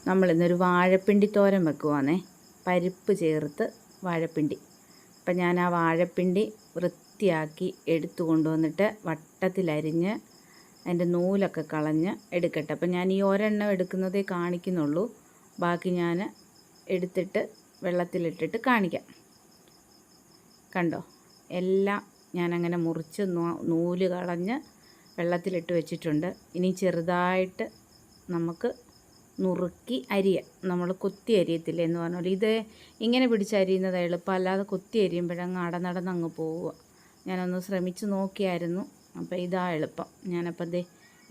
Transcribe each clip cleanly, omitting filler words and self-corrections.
നമ്മളിന്നൊരു വാഴപ്പിണ്ടി തോരൻ വെക്കുവാണേ. പരിപ്പ് ചേർത്ത് വാഴപ്പിണ്ടി. അപ്പം ഞാൻ ആ വാഴപ്പിണ്ടി വൃത്തിയാക്കി എടുത്തു കൊണ്ടുവന്നിട്ട് വട്ടത്തിലരിഞ്ഞ് അതിൻ്റെ നൂലൊക്കെ കളഞ്ഞ് എടുക്കട്ടെ. അപ്പം ഞാൻ ഈ ഒരെണ്ണം എടുക്കുന്നതേ കാണിക്കുന്നുള്ളൂ. ബാക്കി ഞാൻ എടുത്തിട്ട് വെള്ളത്തിലിട്ടിട്ട് കാണിക്കാം. കണ്ടോ, എല്ലാം ഞാനങ്ങനെ മുറിച്ച് നൂല് കളഞ്ഞ് വെള്ളത്തിലിട്ട് വെച്ചിട്ടുണ്ട്. ഇനി ചെറുതായിട്ട് നമുക്ക് നുറുക്കി അരിയാം. നമ്മൾ കൊത്തി അരിയത്തില്ല എന്ന് പറഞ്ഞാൽ ഇത് ഇങ്ങനെ പിടിച്ചരിയുന്നത് എളുപ്പം, അല്ലാതെ കൊത്തി അരിയുമ്പോഴങ്ങ് അടനടന്നങ്ങ് പോവുക. ഞാനൊന്ന് ശ്രമിച്ച് നോക്കിയായിരുന്നു. അപ്പോൾ ഇതാ എളുപ്പം. ഞാനപ്പോൾ ദേ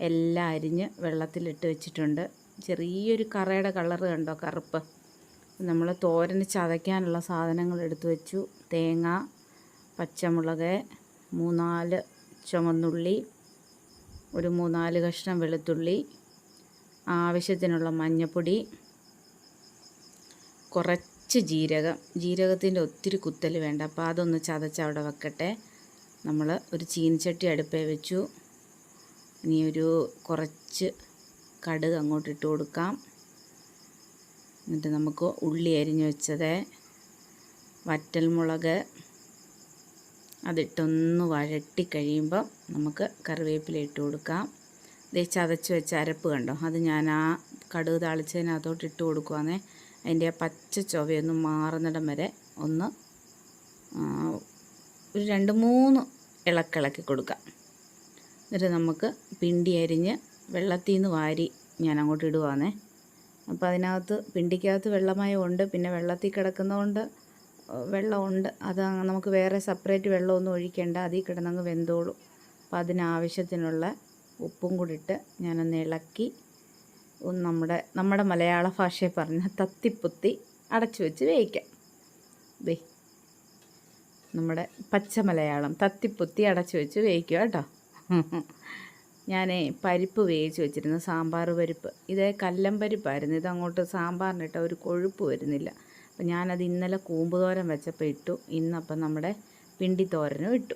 എല്ലാം അരിഞ്ഞ് വെള്ളത്തിലിട്ട് വെച്ചിട്ടുണ്ട്. ചെറിയൊരു കറയുടെ കളറ് കണ്ടോ, കറുപ്പ്. നമ്മൾ തോരന് ചതയ്ക്കാനുള്ള സാധനങ്ങൾ എടുത്തു വെച്ചു. തേങ്ങ, പച്ചമുളക്, 3-4 ചുവന്നുള്ളി, ഒരു 3-4 കഷ്ണം വെളുത്തുള്ളി, ആവശ്യത്തിനുള്ള മഞ്ഞൾപ്പൊടി, കുറച്ച് ജീരകം. ജീരകത്തിൻ്റെ ഒത്തിരി കുത്തൽ വേണ്ട, അപ്പോൾ അതൊന്ന് ചതച്ച് അവിടെ വെക്കട്ടെ. നമ്മൾ ഒരു ചീനച്ചട്ടി അടുപ്പേ വെച്ചു. ഇനി ഒരു കുറച്ച് കടുക് അങ്ങോട്ട് ഇട്ട് കൊടുക്കാം. എന്നിട്ട് നമുക്ക് ഉള്ളി അരിഞ്ഞ് വെച്ചത്, വറ്റൽമുളക് അതിട്ടൊന്ന് വഴട്ടി കഴിയുമ്പോൾ നമുക്ക് കറിവേപ്പില ഇട്ട് കൊടുക്കാം. ഇത് ചതച്ച് വെച്ച അരപ്പ് കണ്ടോ, അത് ഞാൻ ആ കടുക് താളിച്ചതിനകത്തോട്ട് ഇട്ട് കൊടുക്കുവാന്നേ. അതിൻ്റെ ആ പച്ച ചൊവയൊന്ന് മാറുന്നിടം വരെ ഒന്ന് ഒരു 2-3 ഇളക്കി കൊടുക്കാം. എന്നിട്ട് നമുക്ക് പിണ്ടി അരിഞ്ഞ് വെള്ളത്തിൽ നിന്ന് വാരി ഞാൻ അങ്ങോട്ട് ഇടുവാന്നേ. അപ്പോൾ അതിനകത്ത് പിണ്ടിക്കകത്ത് വെള്ളമയം ഉണ്ട്, പിന്നെ വെള്ളത്തിൽ കിടക്കുന്നതുകൊണ്ട് വെള്ളമുണ്ട്. അത് നമുക്ക് വേറെ സെപ്പറേറ്റ് വെള്ളമൊന്നും ഒഴിക്കേണ്ട, അതിൽ കിടന്നങ്ങ് വെന്തോളും. അപ്പോൾ അതിനാവശ്യത്തിനുള്ള ഉപ്പും കൂടി ഇട്ട് ഞാനൊന്ന് ഇളക്കി നമ്മുടെ മലയാള ഭാഷയിൽ പറഞ്ഞ തത്തിപ്പൊത്തി അടച്ചു വെച്ച് വേവിക്കാം. ദേ നമ്മുടെ പച്ച മലയാളം, തത്തിപ്പൊത്തി അടച്ചു വെച്ച് വേവിക്കുക കേട്ടോ. ഞാൻ പരിപ്പ് വേവിച്ച് വെച്ചിരുന്നു, സാമ്പാർ പരിപ്പ്. ഇത് കല്ലം പരിപ്പായിരുന്നു. ഇതങ്ങോട്ട് സാമ്പാറിനിട്ട ഒരു കൊഴുപ്പ് വരുന്നില്ല. അപ്പം ഞാനത് ഇന്നലെ കൂമ്പ് തോരൻ വെച്ചപ്പോൾ ഇട്ടു. ഇന്നപ്പം നമ്മുടെ പിണ്ടി തോരനും ഇട്ടു.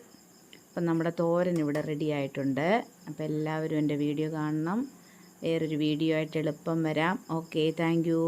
അപ്പം നമ്മുടെ തോരൻ ഇവിടെ റെഡി ആയിട്ടുണ്ട്. അപ്പോൾ എല്ലാവരും എൻ്റെ വീഡിയോ കാണണം. വേറൊരു വീഡിയോ ആയിട്ട് എളുപ്പം വരാം. Okay, thank you.